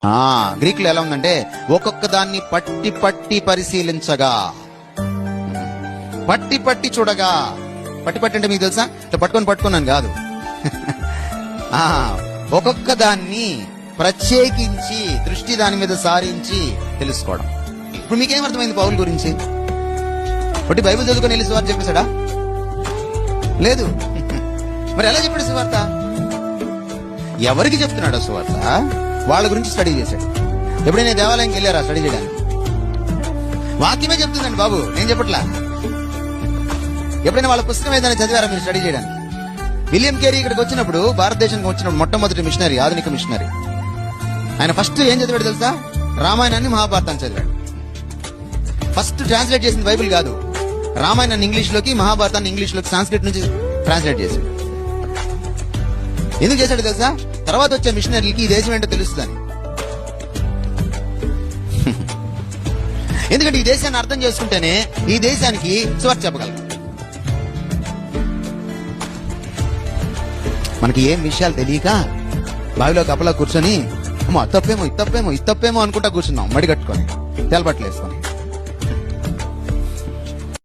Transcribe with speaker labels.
Speaker 1: Greek లో ఎలా ఉందంటే ఒక్కొక్క దాన్ని పట్టి పట్టి పరిశీలించగా, పట్టి పట్టి చూడగా. పట్టి పట్టి అంటే మీకు తెలుసా, ఇట్లా పట్టుకున్నాను కాదు. ఒక్కొక్క దాన్ని ప్రత్యేకించి దృష్టి దాని మీద సారించి తెలుసుకోవడం. ఇప్పుడు మీకేమర్థమైంది పౌలు గురించి? ఒకటి బైబిల్ చదువుకొని వెళ్ళి సువార్త చెప్పేశాడా? లేదు. మరి ఎలా చెప్పాడు సువార్త? ఎవరికి చెప్తున్నాడు సువార్త? వాళ్ళ గురించి స్టడీ చేశాడు. ఎప్పుడైనా దేవాలయంకి వెళ్ళారా స్టడీ చేయడానికి? వాక్యమే చెప్తుందండి బాబు, నేను చెప్పట్లా. ఎప్పుడైనా వాళ్ళ పుస్తకం ఏదైనా చదివారా మీరు స్టడీ చేయడానికి? విలియం కేరీ ఇక్కడికి వచ్చినప్పుడు, భారతదేశానికి వచ్చినప్పుడు మొట్టమొదటి మిషనరీ, ఆధునిక మిషనరీ, ఆయన ఫస్ట్ ఏం చదివాడు తెలుసా? రామాయణాన్ని మహాభారతాన్ని చదివాడు. ఫస్ట్ ట్రాన్స్లేట్ చేసిన బైబిల్ కాదు, రామాయణాన్ని ఇంగ్లీష్ లోకి, మహాభారతాన్ని ఇంగ్లీష్ లోకి సాంస్క్రిట్ నుంచి ట్రాన్స్లేట్ చేశాడు. ఎందుకు చేశాడు తెలుసా? తర్వాత వచ్చే మిషనరీకి ఈ దేశం ఏంటో తెలుస్తుందని. ఎందుకంటే ఈ దేశాన్ని అర్థం చేసుకుంటేనే ఈ దేశానికి సువార్త చెప్పగలం. మనకి ఏం విషయాలు తెలియక బావిలో కప్పలా కూర్చొని అమ్మో తప్పేమో ఇది తప్పేమో అనుకుంటా కూర్చున్నాం, మడి కట్టుకొని తెలపట్లేసుకొని.